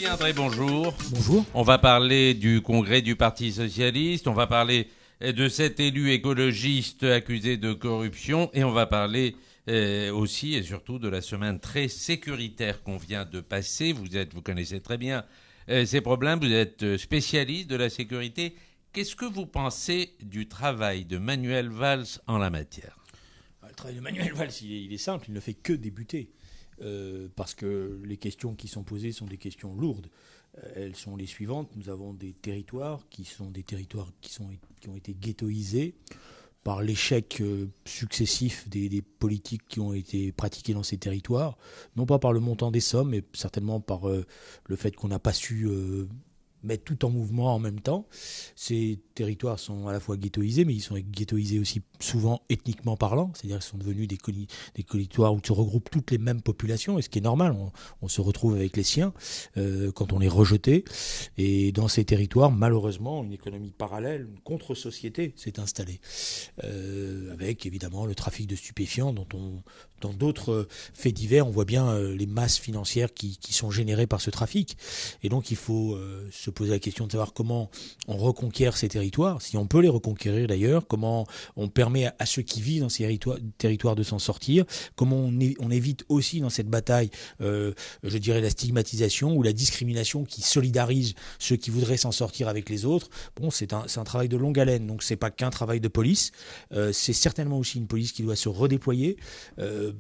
Julien Drey, bonjour. Bonjour. On va parler du congrès du Parti socialiste, on va parler de cet élu écologiste accusé de corruption et on va parler aussi et surtout de la semaine très sécuritaire qu'on vient de passer. Vous connaissez très bien ces problèmes, vous êtes spécialiste de la sécurité. Qu'est-ce que vous pensez du travail de Manuel Valls en la matière ? Le travail de Manuel Valls, il est simple, il ne fait que débuter. Parce que les questions qui sont posées sont des questions lourdes. Elles sont les suivantes. Nous avons des territoires qui ont été ghettoisés par l'échec successif des politiques qui ont été pratiquées dans ces territoires, non pas par le montant des sommes, mais certainement par le fait qu'on n'a pas su mettre tout en mouvement en même temps. Ces territoires sont à la fois ghettoisés, mais ils sont ghettoisés aussi souvent ethniquement parlant, c'est-à-dire qu'ils sont devenus des territoires où se regroupent toutes les mêmes populations, et ce qui est normal, on se retrouve avec les siens quand on est rejeté. Et dans ces territoires, malheureusement, une économie parallèle, une contre-société s'est installée, avec évidemment le trafic de stupéfiants dans d'autres faits divers, on voit bien les masses financières qui sont générées par ce trafic. Et donc il faut se poser la question de savoir comment on reconquiert ces territoires, si on peut les reconquérir d'ailleurs, comment on permet à ceux qui vivent dans ces territoires de s'en sortir, comment on évite aussi dans cette bataille, je dirais, la stigmatisation ou la discrimination qui solidarise ceux qui voudraient s'en sortir avec les autres. Bon, c'est un travail de longue haleine, donc c'est pas qu'un travail de police, c'est certainement aussi une police qui doit se redéployer.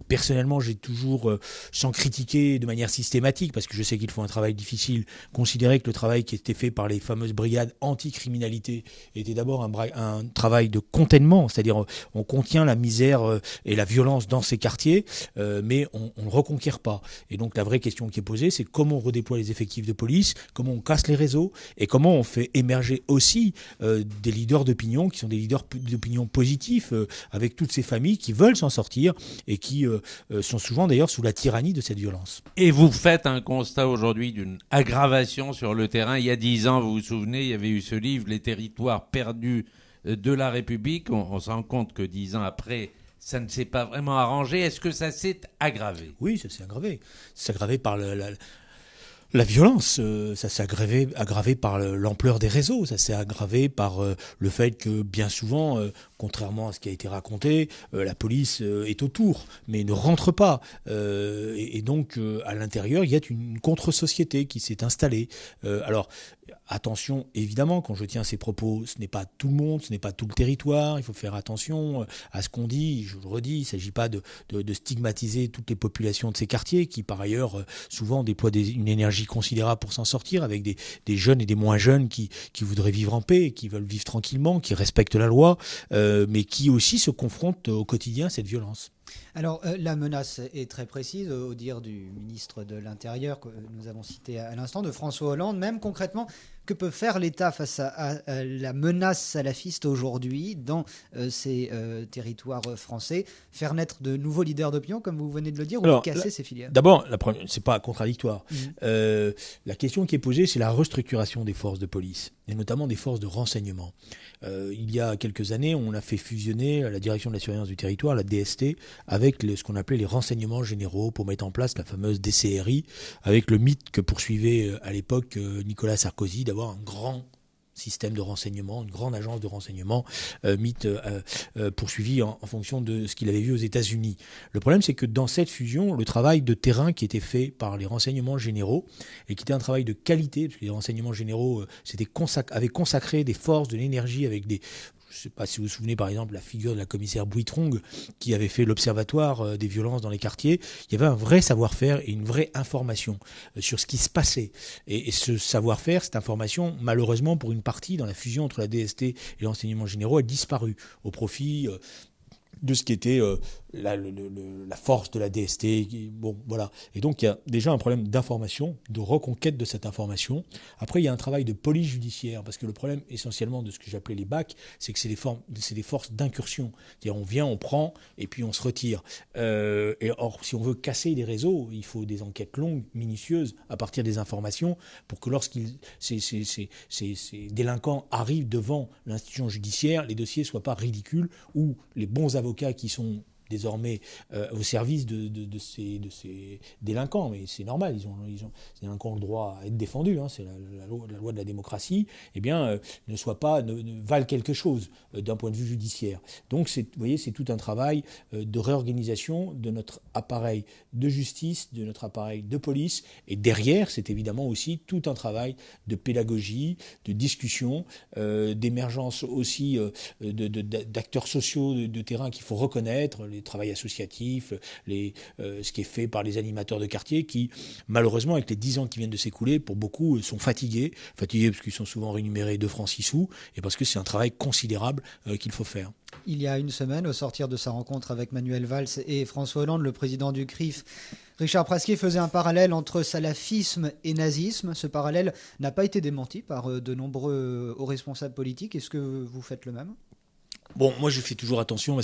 Personnellement, j'ai toujours, sans critiquer de manière systématique, parce que je sais qu'il faut un travail difficile, considéré que le travail qui était fait par les fameuses brigades anti-criminalité était d'abord un travail de contènement, c'est-à-dire on contient la misère et la violence dans ces quartiers, mais on ne reconquiert pas. Et donc la vraie question qui est posée, c'est comment on redéploie les effectifs de police, comment on casse les réseaux, et comment on fait émerger aussi des leaders d'opinion qui sont des leaders d'opinion positifs, avec toutes ces familles qui veulent s'en sortir et qui sont souvent d'ailleurs sous la tyrannie de cette violence. Et vous faites un constat aujourd'hui d'une aggravation sur le terrain. Il y a 10 ans, vous vous souvenez, il y avait eu ce livre, Les territoires perdus de la République. On se rend compte que 10 ans après, ça ne s'est pas vraiment arrangé. Est-ce que ça s'est aggravé ? Oui, ça s'est aggravé. Ça s'est aggravé par la violence, ça s'est aggravé par l'ampleur des réseaux, ça s'est aggravé par le fait que bien souvent, contrairement à ce qui a été raconté, la police est autour, mais ne rentre pas. Et donc, à l'intérieur, il y a une contre-société qui s'est installée. Alors, attention, évidemment, quand je tiens ces propos, ce n'est pas tout le monde, ce n'est pas tout le territoire, il faut faire attention à ce qu'on dit, je le redis, il ne s'agit pas de stigmatiser toutes les populations de ces quartiers qui, par ailleurs, souvent déploient une énergie considérable pour s'en sortir, avec des jeunes et des moins jeunes qui voudraient vivre en paix, qui veulent vivre tranquillement, qui respectent la loi, mais qui aussi se confrontent au quotidien à cette violence. Alors, la menace est très précise, au dire du ministre de l'Intérieur que nous avons cité à l'instant, de François Hollande. Même concrètement, que peut faire l'État face à la menace salafiste aujourd'hui dans ces territoires français ? Faire naître de nouveaux leaders d'opinion, comme vous venez de le dire, ou casser ces filières ? D'abord, c'est pas contradictoire. La question qui est posée, c'est la restructuration des forces de police, et notamment des forces de renseignement. Il y a quelques années, on a fait fusionner la direction de la surveillance du territoire, la DST, avec ce qu'on appelait les renseignements généraux pour mettre en place la fameuse DCRI, avec le mythe que poursuivait à l'époque Nicolas Sarkozy d'avoir un grand système de renseignement, une grande agence de renseignement, mythe poursuivi en fonction de ce qu'il avait vu aux États-Unis. Le problème, c'est que dans cette fusion, le travail de terrain qui était fait par les renseignements généraux, et qui était un travail de qualité, parce que les renseignements généraux avaient consacré des forces, de l'énergie, avec des... Je ne sais pas si vous vous souvenez par exemple la figure de la commissaire Bouitrong qui avait fait l'observatoire des violences dans les quartiers. Il y avait un vrai savoir-faire et une vraie information sur ce qui se passait. Et ce savoir-faire, cette information, malheureusement pour une partie dans la fusion entre la DST et l'enseignement généraux, a disparu au profit de ce qui était la force de la DST. Bon, voilà. Et donc, il y a déjà un problème d'information, de reconquête de cette information. Après, il y a un travail de police judiciaire, parce que le problème, essentiellement, de ce que j'appelais les BAC, c'est que c'est des forces d'incursion. C'est-à-dire, on vient, on prend, et puis on se retire. Or, si on veut casser les réseaux, il faut des enquêtes longues, minutieuses, à partir des informations, pour que ces délinquants arrivent devant l'institution judiciaire, les dossiers ne soient pas ridicules, ou les bons avocats qui sont désormais au service de ces délinquants. Mais c'est normal, ces délinquants ont le droit à être défendus, hein, c'est la loi de la démocratie, eh bien, ne valent quelque chose d'un point de vue judiciaire. Donc, vous voyez, c'est tout un travail de réorganisation de notre appareil de justice, de notre appareil de police. Et derrière, c'est évidemment aussi tout un travail de pédagogie, de discussion, d'émergence aussi d'acteurs sociaux de terrain qu'il faut reconnaître, les travails associatifs, ce qui est fait par les animateurs de quartier qui, malheureusement, avec les 10 ans qui viennent de s'écouler, pour beaucoup, sont fatigués parce qu'ils sont souvent rémunérés 2 francs 6 sous et parce que c'est un travail considérable qu'il faut faire. Il y a une semaine, au sortir de sa rencontre avec Manuel Valls et François Hollande, le président du CRIF, Richard Prasquier faisait un parallèle entre salafisme et nazisme. Ce parallèle n'a pas été démenti par de nombreux hauts responsables politiques. Est-ce que vous faites le même ? Bon, moi je fais toujours attention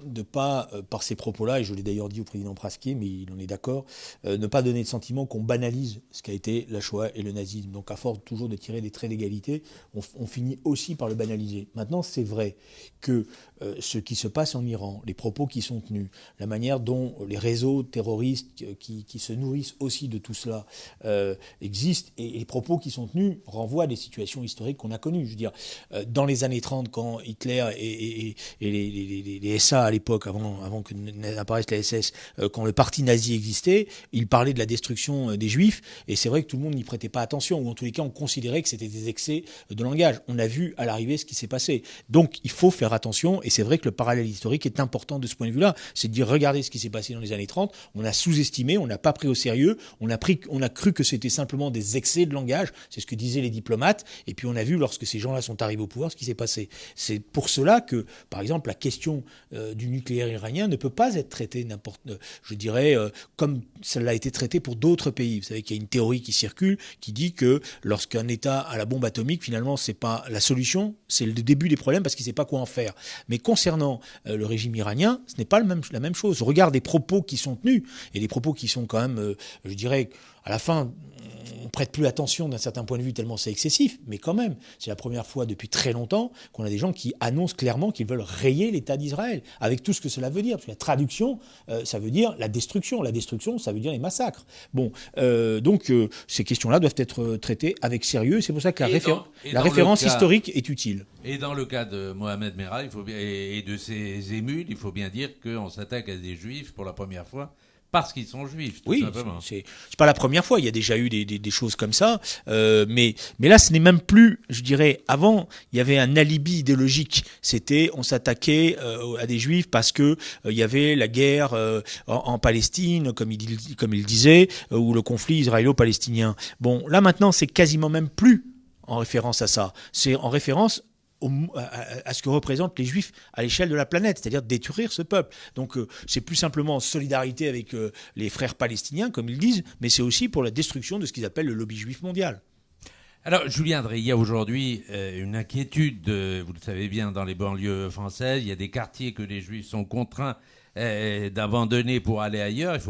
de pas, par ces propos-là, et je l'ai d'ailleurs dit au président Prasquier, mais il en est d'accord, ne pas donner le sentiment qu'on banalise ce qu'a été la Shoah et le nazisme. Donc à force toujours de tirer des traits d'égalité, on finit aussi par le banaliser. Maintenant, c'est vrai que ce qui se passe en Iran, les propos qui sont tenus, la manière dont les réseaux terroristes qui se nourrissent aussi de tout cela existent, et les propos qui sont tenus renvoient à des situations historiques qu'on a connues. Je veux dire, dans les années 30, quand Hitler et les SA à l'époque, avant que n'apparaisse la SS, quand le parti nazi existait, il parlait de la destruction des Juifs, et c'est vrai que tout le monde n'y prêtait pas attention, ou en tous les cas on considérait que c'était des excès de langage. On a vu à l'arrivée ce qui s'est passé. Donc il faut faire attention, et c'est vrai que le parallèle historique est important de ce point de vue-là. C'est de dire, regardez ce qui s'est passé dans les années 30, on a sous-estimé, on n'a pas pris au sérieux, on a cru que c'était simplement des excès de langage, c'est ce que disaient les diplomates, et puis on a vu lorsque ces gens-là sont arrivés au pouvoir ce qui s'est passé. C'est pour cela que, par exemple, la question du nucléaire iranien ne peut pas être traitée comme ça l'a été traité pour d'autres pays. Vous savez qu'il y a une théorie qui circule qui dit que lorsqu'un État a la bombe atomique, finalement, c'est pas la solution, c'est le début des problèmes parce qu'il ne sait pas quoi en faire. Mais concernant le régime iranien, ce n'est pas la même chose. Regarde des propos qui sont tenus, et des propos qui sont quand même, à la fin, on prête plus attention d'un certain point de vue tellement c'est excessif, mais quand même, c'est la première fois depuis très longtemps qu'on a des gens qui annoncent clairement qu'ils veulent rayer l'État d'Israël, avec tout ce que cela veut dire. Parce que la traduction, ça veut dire la destruction. La destruction, ça veut dire les massacres. Bon, donc ces questions-là doivent être traitées avec sérieux. C'est pour ça que la référence historique est utile. Et dans le cas de Mohamed Merah et de ses émules, il faut bien dire qu'on s'attaque à des Juifs pour la première fois. Parce qu'ils sont juifs, tout simplement. C'est pas la première fois. Il y a déjà eu des choses comme ça. Mais là, ce n'est même plus, je dirais, avant, il y avait un alibi idéologique. C'était, on s'attaquait à des juifs parce que il y avait la guerre en Palestine, comme il disait, ou le conflit israélo-palestinien. Bon, là maintenant, c'est quasiment même plus en référence à ça. C'est en référence à ce que représentent les Juifs à l'échelle de la planète, c'est-à-dire détruire ce peuple. Donc c'est plus simplement en solidarité avec les frères palestiniens, comme ils disent, mais c'est aussi pour la destruction de ce qu'ils appellent le lobby juif mondial. Alors, Julien Drey, il y a aujourd'hui une inquiétude, vous le savez bien, dans les banlieues françaises. Il y a des quartiers que les Juifs sont contraints d'abandonner pour aller ailleurs. Il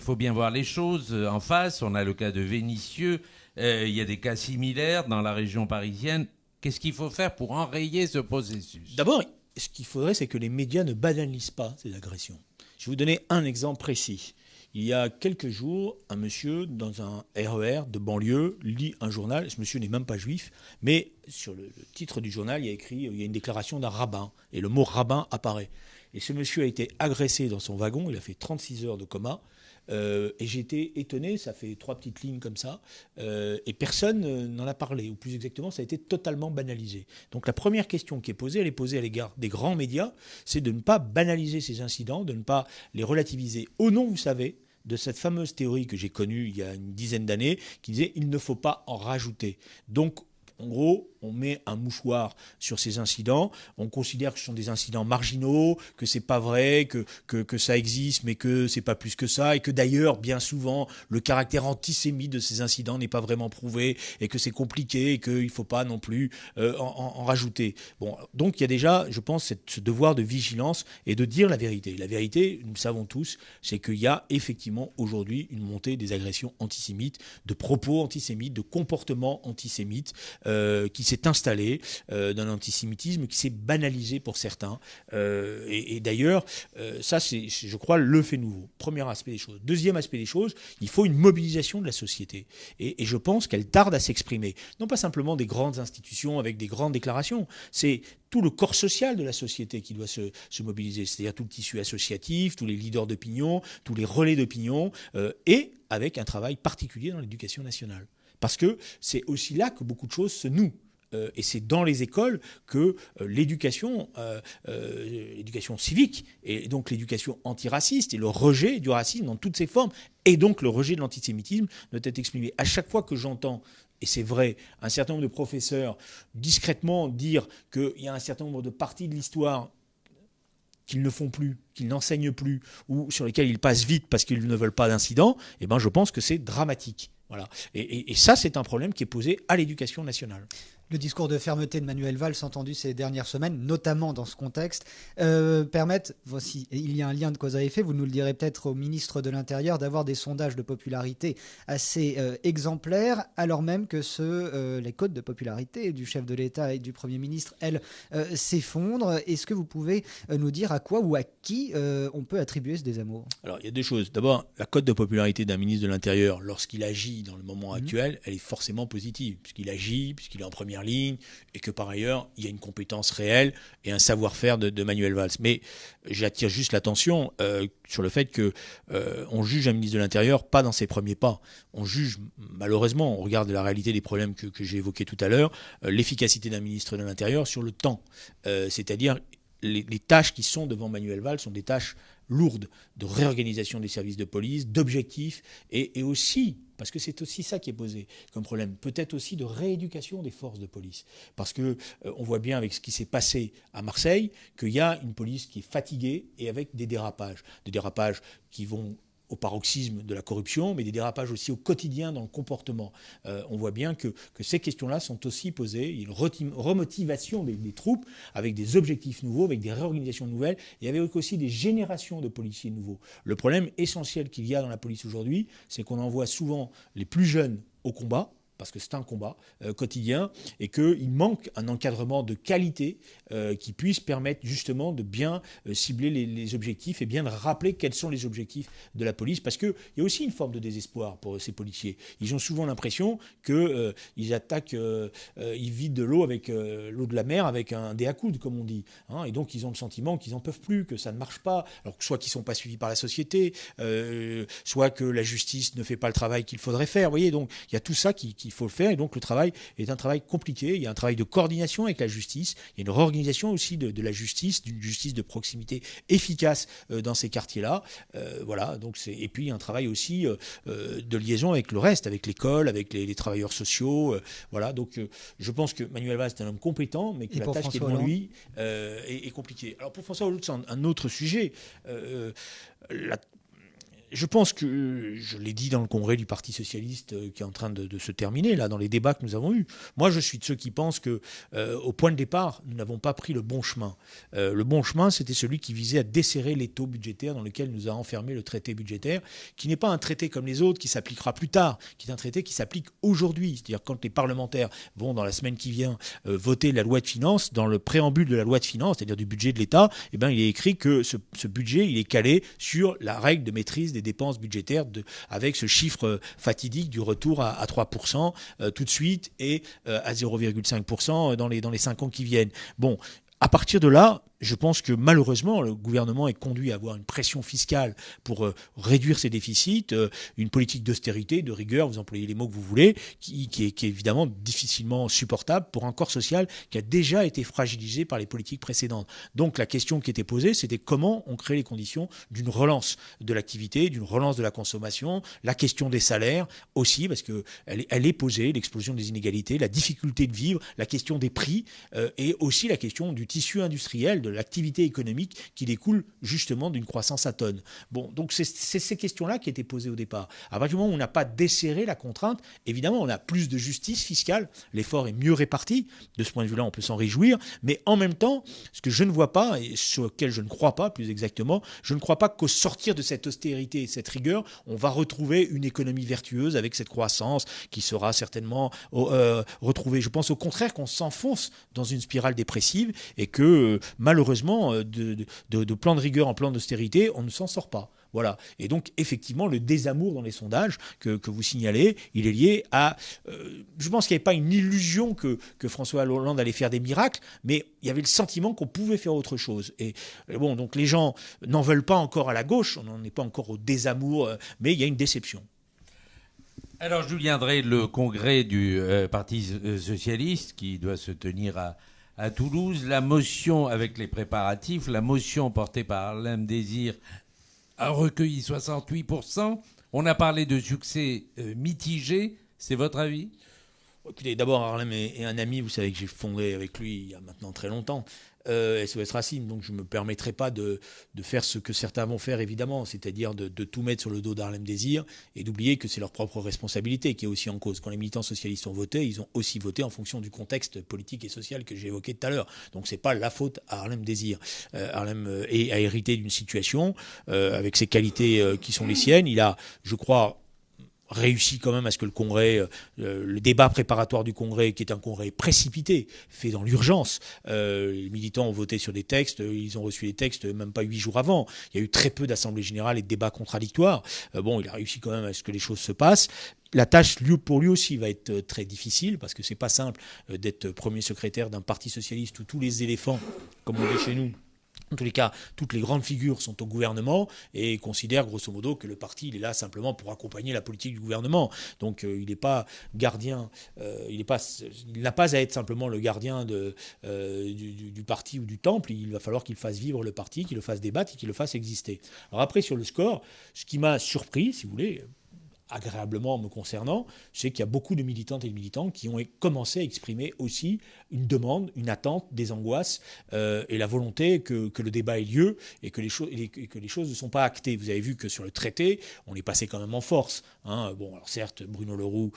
faut bien voir les choses en face. On a le cas de Vénissieux. Il y a des cas similaires dans la région parisienne. Qu'est-ce qu'il faut faire pour enrayer ce processus ? D'abord, ce qu'il faudrait, c'est que les médias ne banalisent pas ces agressions. Je vais vous donner un exemple précis. Il y a quelques jours, un monsieur dans un RER de banlieue lit un journal. Ce monsieur n'est même pas juif, mais sur le titre du journal, il y a une déclaration d'un rabbin, et le mot rabbin apparaît. Et ce monsieur a été agressé dans son wagon, il a fait 36 heures de coma. Et j'ai été étonné, ça fait 3 petites lignes comme ça, et personne n'en a parlé, ou plus exactement, ça a été totalement banalisé. Donc la première question qui est posée, elle est posée à l'égard des grands médias, c'est de ne pas banaliser ces incidents, de ne pas les relativiser. Au nom, vous savez, de cette fameuse théorie que j'ai connue il y a une dizaine d'années, qui disait « il ne faut pas en rajouter ». Donc, en gros, on met un mouchoir sur ces incidents, on considère que ce sont des incidents marginaux, que c'est pas vrai, que ça existe, mais que c'est pas plus que ça, et que d'ailleurs, bien souvent, le caractère antisémite de ces incidents n'est pas vraiment prouvé, et que c'est compliqué, et qu'il faut pas non plus en rajouter. Bon, donc il y a déjà, je pense, ce devoir de vigilance et de dire la vérité. La vérité, nous le savons tous, c'est qu'il y a effectivement aujourd'hui une montée des agressions antisémites, de propos antisémites, de comportements antisémites, qui s'est installé d'un antisémitisme qui s'est banalisé pour certains. Et d'ailleurs, ça, c'est, je crois, le fait nouveau. Premier aspect des choses. Deuxième aspect des choses, il faut une mobilisation de la société. Et je pense qu'elle tarde à s'exprimer. Non pas simplement des grandes institutions avec des grandes déclarations, c'est tout le corps social de la société qui doit se mobiliser, c'est-à-dire tout le tissu associatif, tous les leaders d'opinion, tous les relais d'opinion, et avec un travail particulier dans l'éducation nationale. Parce que c'est aussi là que beaucoup de choses se nouent. Et c'est dans les écoles que l'éducation civique, et donc l'éducation antiraciste, et le rejet du racisme dans toutes ses formes, et donc le rejet de l'antisémitisme, doit être exprimé. À chaque fois que j'entends, et c'est vrai, un certain nombre de professeurs discrètement dire qu'il y a un certain nombre de parties de l'histoire qu'ils ne font plus, qu'ils n'enseignent plus, ou sur lesquelles ils passent vite parce qu'ils ne veulent pas d'incident, eh ben je pense que c'est dramatique. Voilà. Et ça, c'est un problème qui est posé à l'éducation nationale. Le discours de fermeté de Manuel Valls entendu ces dernières semaines, notamment dans ce contexte, permettent, voici, il y a un lien de cause à effet, vous nous le direz peut-être au ministre de l'Intérieur, d'avoir des sondages de popularité assez exemplaires, alors même que les cotes de popularité du chef de l'État et du Premier ministre, elles, s'effondrent. Est-ce que vous pouvez nous dire à quoi ou à qui on peut attribuer ce désamour ? Alors, il y a deux choses. D'abord, la cote de popularité d'un ministre de l'Intérieur, lorsqu'il agit dans le moment actuel, elle est forcément positive, puisqu'il agit, puisqu'il est en première ligne, et que par ailleurs, il y a une compétence réelle et un savoir-faire de Manuel Valls. Mais j'attire juste l'attention sur le fait qu'on juge un ministre de l'Intérieur pas dans ses premiers pas. On juge, malheureusement, on regarde la réalité des problèmes que j'ai évoqués tout à l'heure, l'efficacité d'un ministre de l'Intérieur sur le temps. C'est-à-dire, les tâches qui sont devant Manuel Valls sont des tâches lourdes de réorganisation des services de police, d'objectifs, et aussi, parce que c'est aussi ça qui est posé comme problème, peut-être aussi de rééducation des forces de police. Parce que on voit bien avec ce qui s'est passé à Marseille qu'il y a une police qui est fatiguée et avec des dérapages qui vont au paroxysme de la corruption, mais des dérapages aussi au quotidien dans le comportement. On voit bien que ces questions-là sont aussi posées. Il y a une remotivation des troupes avec des objectifs nouveaux, avec des réorganisations nouvelles, et avec aussi des générations de policiers nouveaux. Le problème essentiel qu'il y a dans la police aujourd'hui, c'est qu'on envoie souvent les plus jeunes au combat, parce que c'est un combat quotidien, et qu'il manque un encadrement de qualité qui puisse permettre justement de bien cibler les objectifs et bien de rappeler quels sont les objectifs de la police, parce qu'il y a aussi une forme de désespoir pour ces policiers. Ils ont souvent l'impression qu'ils attaquent, ils vident de l'eau avec l'eau de la mer avec un dé à coudre, comme on dit. Et donc ils ont le sentiment qu'ils n'en peuvent plus, que ça ne marche pas, alors soit qu'ils ne sont pas suivis par la société, soit que la justice ne fait pas le travail qu'il faudrait faire. Vous voyez, donc il y a tout ça qu'il faut le faire, et donc le travail est un travail compliqué. Il y a un travail de coordination avec la justice, il y a une réorganisation aussi de la justice, d'une justice de proximité efficace dans ces quartiers-là. Voilà, donc et puis un travail aussi de liaison avec le reste, avec l'école, avec les travailleurs sociaux. Voilà, donc je pense que Manuel Valls est un homme compétent, mais que la tâche qui est devant lui est compliquée. Alors pour François Hollande, c'est un autre sujet. Je pense que, je l'ai dit dans le congrès du Parti socialiste qui est en train de se terminer, là, dans les débats que nous avons eus. Moi, je suis de ceux qui pensent qu'au point de départ, nous n'avons pas pris le bon chemin. Le bon chemin, c'était celui qui visait à desserrer l'étau budgétaire dans lequel nous a enfermé le traité budgétaire, qui n'est pas un traité comme les autres, qui s'appliquera plus tard, qui est un traité qui s'applique aujourd'hui. C'est-à-dire quand les parlementaires vont, dans la semaine qui vient, voter la loi de finances, dans le préambule de la loi de finances, c'est-à-dire du budget de l'État, eh ben, il est écrit que ce budget, il est calé sur la règle de maîtrise des dépenses budgétaires avec ce chiffre fatidique du retour à 3% tout de suite et à 0,5% dans les 5 ans qui viennent. Bon, à partir de là, je pense que malheureusement, le gouvernement est conduit à avoir une pression fiscale pour réduire ses déficits, une politique d'austérité, de rigueur, vous employez les mots que vous voulez, qui est évidemment difficilement supportable pour un corps social qui a déjà été fragilisé par les politiques précédentes. Donc la question qui était posée, c'était comment on crée les conditions d'une relance de l'activité, d'une relance de la consommation, la question des salaires aussi, parce qu'elle est posée, l'explosion des inégalités, la difficulté de vivre, la question des prix et aussi la question du tissu industriel, de l'activité économique qui découle justement d'une croissance atone. Bon, donc c'est ces questions-là qui étaient posées au départ. À partir du moment où on n'a pas desserré la contrainte, évidemment, on a plus de justice fiscale, l'effort est mieux réparti. De ce point de vue-là, on peut s'en réjouir. Mais en même temps, ce que je ne vois pas, et sur lequel je ne crois pas, plus exactement, je ne crois pas qu'au sortir de cette austérité et cette rigueur, on va retrouver une économie vertueuse avec cette croissance qui sera certainement retrouvée. Je pense au contraire qu'on s'enfonce dans une spirale dépressive et que malheureusement, de plan de rigueur en plan d'austérité, on ne s'en sort pas. Voilà. Et donc, effectivement, le désamour dans les sondages que vous signalez, il est lié à... je pense qu'il n'y avait pas une illusion que François Hollande allait faire des miracles, mais il y avait le sentiment qu'on pouvait faire autre chose. Et bon, donc les gens n'en veulent pas encore à la gauche, on n'en est pas encore au désamour, mais il y a une déception. Alors, Julien Drey, le congrès du Parti socialiste qui doit se tenir à Toulouse, la motion avec les préparatifs, la motion portée par Harlem Désir a recueilli 68%. On a parlé de succès mitigé. C'est votre avis ? Écoutez, d'abord, Harlem est un ami, vous savez que j'ai fondé avec lui il y a maintenant très longtemps, SOS Racine, donc je ne me permettrai pas de faire ce que certains vont faire, évidemment, c'est-à-dire de tout mettre sur le dos d'Harlem Désir et d'oublier que c'est leur propre responsabilité qui est aussi en cause. Quand les militants socialistes ont voté, ils ont aussi voté en fonction du contexte politique et social que j'ai évoqué tout à l'heure. Donc c'est pas la faute à Harlem Désir. Harlem a hérité d'une situation avec ses qualités qui sont les siennes. Il a, je crois, réussi quand même à ce que le congrès, le débat préparatoire du congrès, qui est un congrès précipité, fait dans l'urgence. Les militants ont voté sur des textes, ils ont reçu les textes même pas 8 jours avant. Il y a eu très peu d'assemblées générales et de débats contradictoires. Bon, il a réussi quand même à ce que les choses se passent. La tâche, pour lui aussi, va être très difficile, parce que c'est pas simple d'être premier secrétaire d'un parti socialiste où tous les éléphants, comme on dit chez nous, en tous les cas, toutes les grandes figures sont au gouvernement et considèrent grosso modo que le parti il est là simplement pour accompagner la politique du gouvernement. Donc il n'est pas gardien, il n'a pas à être simplement le gardien du parti ou du temple. Il va falloir qu'il fasse vivre le parti, qu'il le fasse débattre et qu'il le fasse exister. Alors après, sur le score, ce qui m'a surpris, si vous voulez, agréablement me concernant, c'est qu'il y a beaucoup de militantes et de militants qui ont commencé à exprimer aussi une demande, une attente, des angoisses et la volonté que le débat ait lieu et que les choses ne sont pas actées. Vous avez vu que sur le traité, on est passé quand même en force. Hein. Bon, alors certes, Bruno Leroux,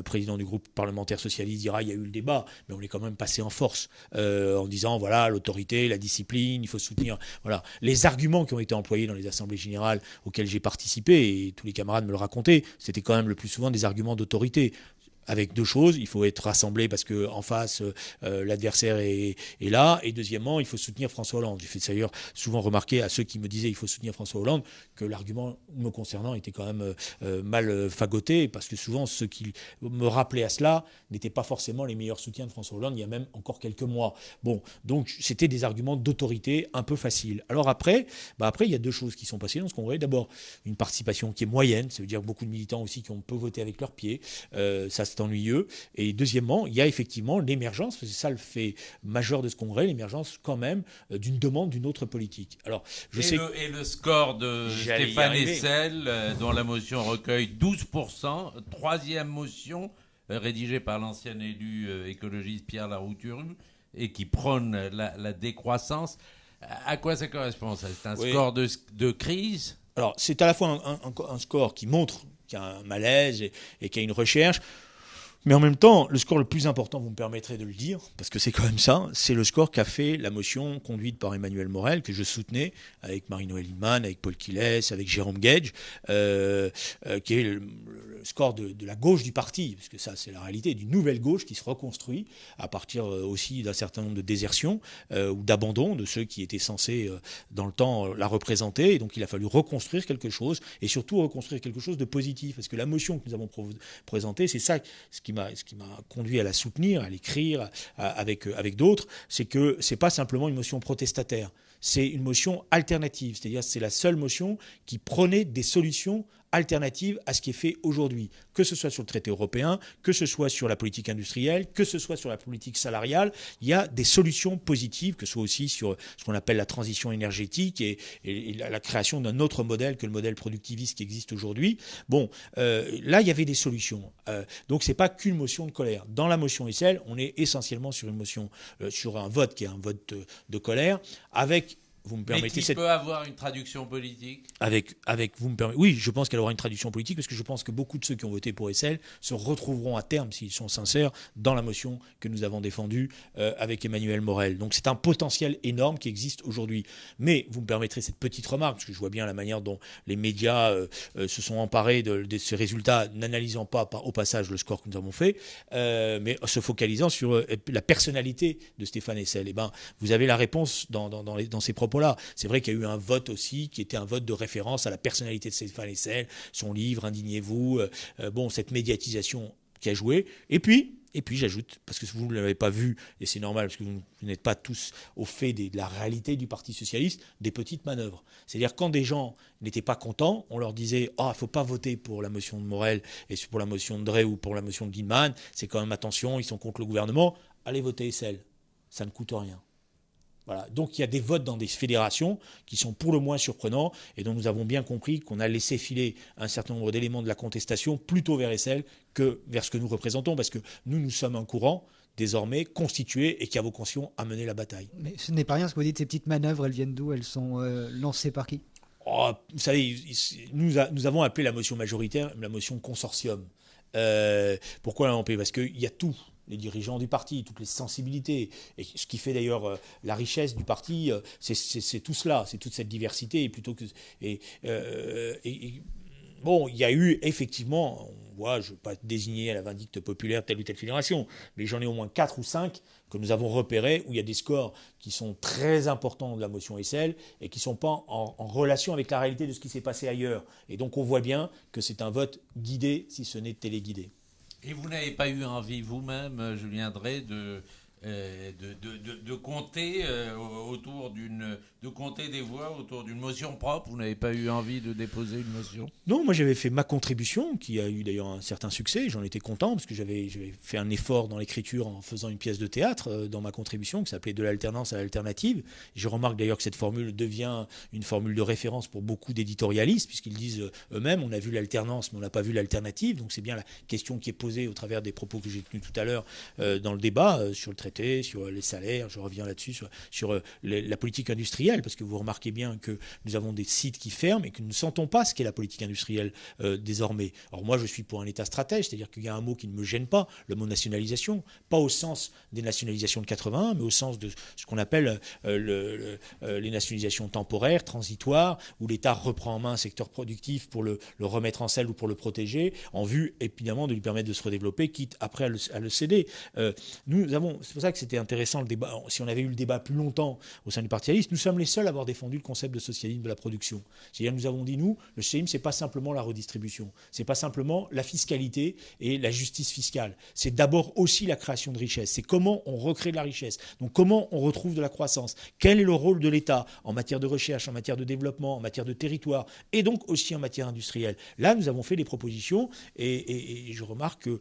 président du groupe parlementaire socialiste, dira il y a eu le débat, mais on est quand même passé en force en disant voilà, l'autorité, la discipline, il faut soutenir. Voilà. Les arguments qui ont été employés dans les assemblées générales auxquelles j'ai participé, et tous les camarades me le racontaient, c'était quand même le plus souvent des arguments d'autorité. Avec deux choses, il faut être rassemblé parce qu'en face, l'adversaire est là. Et deuxièmement, il faut soutenir François Hollande. J'ai fait d'ailleurs souvent remarquer à ceux qui me disaient il faut soutenir François Hollande que l'argument me concernant était quand même mal fagoté, parce que souvent ceux qui me rappelaient à cela n'étaient pas forcément les meilleurs soutiens de François Hollande il y a même encore quelques mois. Bon, donc c'était des arguments d'autorité un peu faciles. Alors après, il y a deux choses qui sont passées dans ce congrès. D'abord, une participation qui est moyenne, ça veut dire beaucoup de militants aussi qui ont peu voté avec leurs pieds. Ça c'est ennuyeux. Et deuxièmement, il y a effectivement l'émergence, c'est ça le fait majeur de ce congrès, l'émergence quand même d'une demande d'une autre politique. Alors, et le score de Stéphane Hessel, dont la motion recueille 12%, troisième motion, rédigée par l'ancien élu écologiste Pierre Larouturou, et qui prône la décroissance. À quoi ça correspond, ça ? C'est un score de crise ? Alors, c'est à la fois un score qui montre qu'il y a un malaise et qu'il y a une recherche. Mais en même temps, le score le plus important, vous me permettrez de le dire, parce que c'est quand même ça, c'est le score qu'a fait la motion conduite par Emmanuel Morel, que je soutenais avec Marie-Noëlle Lienemann, avec Paul Quillès, avec Jérôme Gage, qui est le score de la gauche du parti, parce que ça c'est la réalité, d'une nouvelle gauche qui se reconstruit à partir aussi d'un certain nombre de désertions ou d'abandon de ceux qui étaient censés dans le temps la représenter. Et donc il a fallu reconstruire quelque chose, et surtout reconstruire quelque chose de positif, parce que la motion que nous avons présentée, c'est ça ce qui m'a conduit à la soutenir, à l'écrire avec d'autres, c'est que c'est pas simplement une motion protestataire, c'est une motion alternative, c'est-à-dire c'est la seule motion qui prônait des solutions alternative à ce qui est fait aujourd'hui, que ce soit sur le traité européen, que ce soit sur la politique industrielle, que ce soit sur la politique salariale. Il y a des solutions positives, que ce soit aussi sur ce qu'on appelle la transition énergétique et la création d'un autre modèle que le modèle productiviste qui existe aujourd'hui. Bon, là, il y avait des solutions. Donc, c'est pas qu'une motion de colère. Dans la motion SL, on est essentiellement sur une motion, sur un vote qui est un vote de colère, avec... Vous me permettez, mais qui peut avoir une traduction politique vous me permettez, oui, je pense qu'elle aura une traduction politique parce que je pense que beaucoup de ceux qui ont voté pour SL se retrouveront à terme, s'ils sont sincères, dans la motion que nous avons défendue avec Emmanuel Morel. Donc c'est un potentiel énorme qui existe aujourd'hui. Mais vous me permettrez cette petite remarque, parce que je vois bien la manière dont les médias se sont emparés de ces résultats, n'analysant pas au passage le score que nous avons fait, mais se focalisant sur la personnalité de Stéphane Hessel. Eh ben, vous avez la réponse dans ces propos. C'est vrai qu'il y a eu un vote aussi qui était un vote de référence à la personnalité de Stéphane Hessel, son livre Indignez-vous, cette médiatisation qui a joué. Et puis j'ajoute, parce que vous ne l'avez pas vu, et c'est normal parce que vous n'êtes pas tous au fait de la réalité du Parti socialiste, des petites manœuvres. C'est-à-dire quand des gens n'étaient pas contents, on leur disait « il ne faut pas voter pour la motion de Morel et pour la motion de Drey ou pour la motion de Guilman, c'est quand même attention, ils sont contre le gouvernement, allez voter Hessel, ça ne coûte rien ». Voilà. Donc il y a des votes dans des fédérations qui sont pour le moins surprenants et dont nous avons bien compris qu'on a laissé filer un certain nombre d'éléments de la contestation plutôt vers SL que vers ce que nous représentons, parce que nous sommes un courant désormais constitué et qui a vocation à mener la bataille. Mais ce n'est pas rien ce que vous dites, ces petites manœuvres, elles viennent d'où? Elles sont lancées par qui? Vous savez, nous avons appelé la motion majoritaire la motion consortium. Pourquoi l'avons appelé? Parce qu'il y a tout. Les dirigeants du parti, toutes les sensibilités. Et ce qui fait d'ailleurs la richesse du parti, c'est tout cela, c'est toute cette diversité. Bon, il y a eu effectivement, je ne veux pas désigner à la vindicte populaire telle ou telle fédération, mais j'en ai au moins 4 ou 5 que nous avons repérés où il y a des scores qui sont très importants de la motion SL et qui ne sont pas en relation avec la réalité de ce qui s'est passé ailleurs. Et donc on voit bien que c'est un vote guidé, si ce n'est téléguidé. Et vous n'avez pas eu envie vous-même, Julien Drey, de compter de compter des voix autour d'une motion propre? Vous n'avez pas eu envie de déposer une motion? Non, moi j'avais fait ma contribution, qui a eu d'ailleurs un certain succès. J'en étais content parce que j'avais fait un effort dans l'écriture en faisant une pièce de théâtre dans ma contribution qui s'appelait De l'alternance à l'alternative. Je remarque d'ailleurs que cette formule devient une formule de référence pour beaucoup d'éditorialistes, puisqu'ils disent eux-mêmes, on a vu l'alternance mais on n'a pas vu l'alternative. Donc c'est bien la question qui est posée au travers des propos que j'ai tenus tout à l'heure dans le débat sur le traité, sur les salaires, je reviens là-dessus, sur la politique industrielle, parce que vous remarquez bien que nous avons des sites qui ferment et que nous ne sentons pas ce qu'est la politique industrielle désormais. Alors moi, je suis pour un État stratège, c'est-à-dire qu'il y a un mot qui ne me gêne pas, le mot nationalisation, pas au sens des nationalisations de 81, mais au sens de ce qu'on appelle les nationalisations temporaires, transitoires, où l'État reprend en main un secteur productif pour le remettre en selle ou pour le protéger, en vue évidemment de lui permettre de se redévelopper, quitte après à le céder. C'est pour ça que c'était intéressant le débat. Si on avait eu le débat plus longtemps au sein du Parti socialiste, nous sommes les seuls à avoir défendu le concept de socialisme de la production. C'est-à-dire, nous avons dit, nous, le socialisme, c'est pas simplement la redistribution, c'est pas simplement la fiscalité et la justice fiscale. C'est d'abord aussi la création de richesse. C'est comment on recrée de la richesse. Donc, comment on retrouve de la croissance. Quel est le rôle de l'État en matière de recherche, en matière de développement, en matière de territoire et donc aussi en matière industrielle. Là, nous avons fait des propositions et je remarque que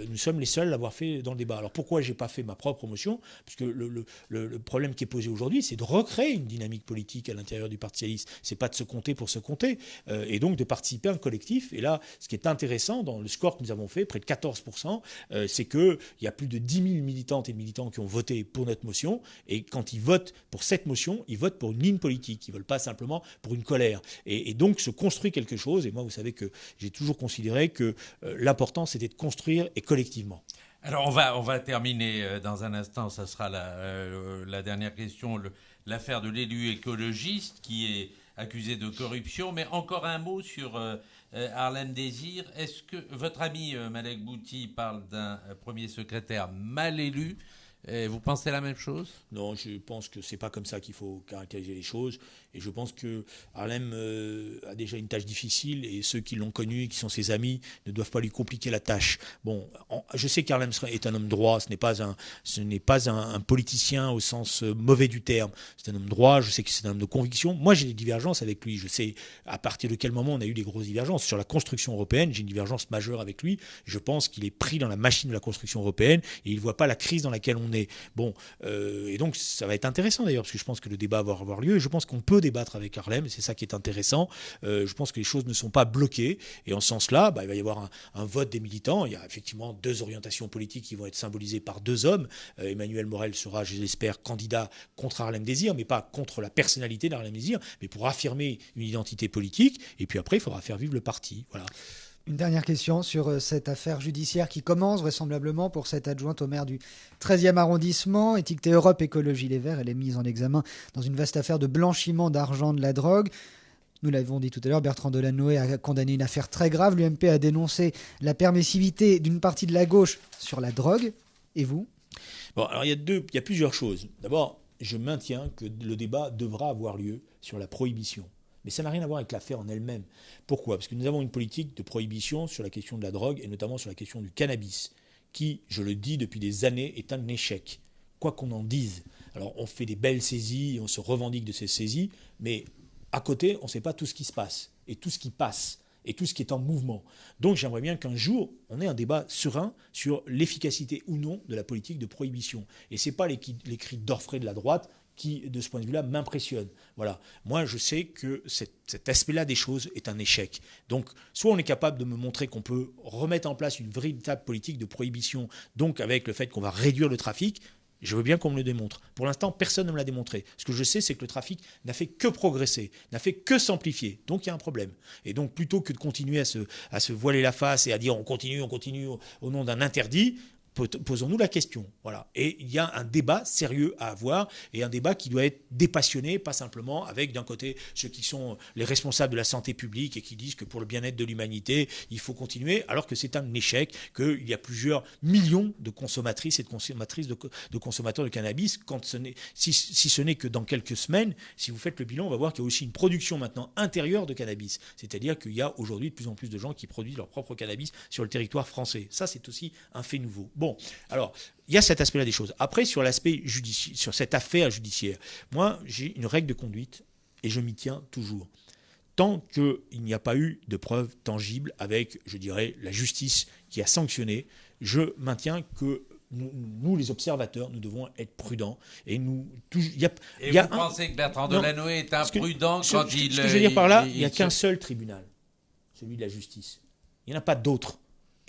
nous sommes les seuls à l'avoir fait dans le débat. Alors, pourquoi j'ai pas fait ma propre promotion, parce que le problème qui est posé aujourd'hui, c'est de recréer une dynamique politique à l'intérieur du Parti socialiste. C'est pas de se compter pour se compter, et donc de participer à un collectif. Et là, ce qui est intéressant dans le score que nous avons fait, près de 14%, c'est qu'il y a plus de 10 000 militantes et militants qui ont voté pour notre motion, et quand ils votent pour cette motion, ils votent pour une ligne politique. Ils ne veulent pas simplement pour une colère. Et donc se construit quelque chose, et moi, vous savez que j'ai toujours considéré que l'important, c'était de construire et collectivement. Alors on va terminer dans un instant, ça sera la dernière question, l'affaire de l'élu écologiste qui est accusé de corruption. Mais encore un mot sur Harlem Désir. Est-ce que votre ami Malek Bouti parle d'un premier secrétaire mal élu Vous pensez la même chose? Non, je pense que c'est pas comme ça qu'il faut caractériser les choses. Et je pense que Harlem a déjà une tâche difficile et ceux qui l'ont connu, qui sont ses amis, ne doivent pas lui compliquer la tâche. Bon, je sais qu'Harlem est un homme droit. Ce n'est pas un politicien au sens mauvais du terme. C'est un homme droit. Je sais que c'est un homme de conviction. Moi, j'ai des divergences avec lui. Je sais à partir de quel moment on a eu des grosses divergences. Sur la construction européenne, j'ai une divergence majeure avec lui. Je pense qu'il est pris dans la machine de la construction européenne et il ne voit pas la crise dans laquelle on est. Bon, et donc ça va être intéressant d'ailleurs, parce que je pense que le débat va avoir lieu, et je pense qu'on peut débattre avec Harlem, et c'est ça qui est intéressant. Je pense que les choses ne sont pas bloquées, et en ce sens-là, il va y avoir un vote des militants. Il y a effectivement 2 orientations politiques qui vont être symbolisées par 2 hommes. Emmanuel Morel sera, je l'espère, candidat contre Harlem Désir, mais pas contre la personnalité d'Harlem Désir, mais pour affirmer une identité politique, et puis après, il faudra faire vivre le parti. Voilà. Une dernière question sur cette affaire judiciaire qui commence vraisemblablement pour cette adjointe au maire du 13e arrondissement. Étiquetée Europe Écologie Les Verts, elle est mise en examen dans une vaste affaire de blanchiment d'argent de la drogue. Nous l'avons dit tout à l'heure, Bertrand Delanoë a condamné une affaire très grave. L'UMP a dénoncé la permissivité d'une partie de la gauche sur la drogue. Et vous? Bon, alors il y a plusieurs choses. D'abord, je maintiens que le débat devra avoir lieu sur la prohibition. Mais ça n'a rien à voir avec l'affaire en elle-même. Pourquoi? Parce que nous avons une politique de prohibition sur la question de la drogue et notamment sur la question du cannabis, qui, je le dis depuis des années, est un échec. Quoi qu'on en dise. Alors on fait des belles saisies, on se revendique de ces saisies, mais à côté, on ne sait pas tout ce qui se passe et tout ce qui passe et tout ce qui est en mouvement. Donc j'aimerais bien qu'un jour, on ait un débat serein sur l'efficacité ou non de la politique de prohibition. Et ce n'est pas les cris d'orfraie de la droite qui, de ce point de vue-là, m'impressionne. Voilà. Moi, je sais que cet aspect-là des choses est un échec. Donc, soit on est capable de me montrer qu'on peut remettre en place une véritable politique de prohibition, donc avec le fait qu'on va réduire le trafic. Je veux bien qu'on me le démontre. Pour l'instant, personne ne me l'a démontré. Ce que je sais, c'est que le trafic n'a fait que progresser, n'a fait que s'amplifier. Donc, il y a un problème. Et donc, plutôt que de continuer à se voiler la face et à dire on continue au nom d'un interdit, posons-nous la question. Voilà. Et il y a un débat sérieux à avoir et un débat qui doit être dépassionné, pas simplement avec d'un côté ceux qui sont les responsables de la santé publique et qui disent que pour le bien-être de l'humanité, il faut continuer, alors que c'est un échec, qu'il y a plusieurs millions de consommatrices et de consommatrices de consommateurs de cannabis, si ce n'est que dans quelques semaines, si vous faites le bilan, on va voir qu'il y a aussi une production maintenant intérieure de cannabis. C'est-à-dire qu'il y a aujourd'hui de plus en plus de gens qui produisent leur propre cannabis sur le territoire français. Ça, c'est aussi un fait nouveau. Bon, alors, il y a cet aspect-là des choses. Après, sur l'aspect judiciaire, sur cette affaire judiciaire, moi, j'ai une règle de conduite et je m'y tiens toujours. Tant qu'il n'y a pas eu de preuves tangibles avec, je dirais, la justice qui a sanctionné, je maintiens que nous, les observateurs, nous devons être prudents. Et vous pensez que Bertrand Delanoë est imprudent quand il... Ce que je veux dire par là, il n'y a qu'un seul tribunal, celui de la justice. Il n'y en a pas d'autre.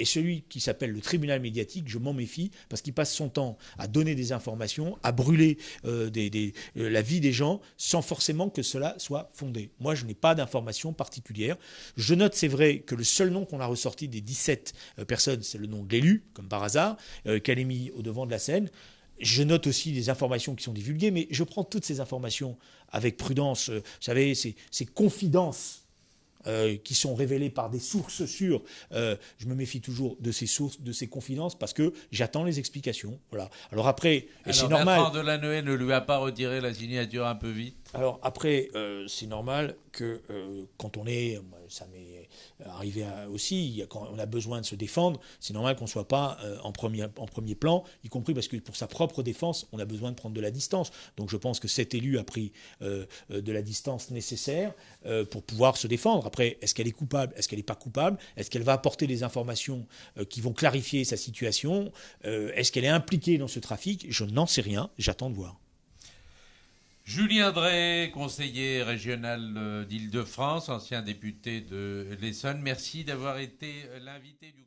Et celui qui s'appelle le tribunal médiatique, je m'en méfie, parce qu'il passe son temps à donner des informations, à brûler la vie des gens, sans forcément que cela soit fondé. Moi, je n'ai pas d'informations particulières. Je note, c'est vrai, que le seul nom qu'on a ressorti des 17 personnes, c'est le nom de l'élu, comme par hasard, qu'elle est mis au devant de la scène. Je note aussi des informations qui sont divulguées, mais je prends toutes ces informations avec prudence. Vous savez, ces confidences qui sont révélées par des sources sûres. Je me méfie toujours de ces sources, de ces confidences, parce que j'attends les explications. Voilà. Alors après, c'est normal. Bertrand Delanoë ne lui a pas retiré la signature un peu vite. Alors après, c'est normal que quand on est, ça m'est arrivé aussi, quand on a besoin de se défendre, c'est normal qu'on ne soit pas en premier plan, y compris parce que pour sa propre défense, on a besoin de prendre de la distance. Donc je pense que cet élu a pris de la distance nécessaire pour pouvoir se défendre. Après, est-ce qu'elle est coupable? Est-ce qu'elle n'est pas coupable? Est-ce qu'elle va apporter des informations qui vont clarifier sa situation? Est-ce qu'elle est impliquée dans ce trafic? Je n'en sais rien, j'attends de voir. Julien Drey, conseiller régional d'Île-de-France, ancien député de l'Essonne, merci d'avoir été l'invité du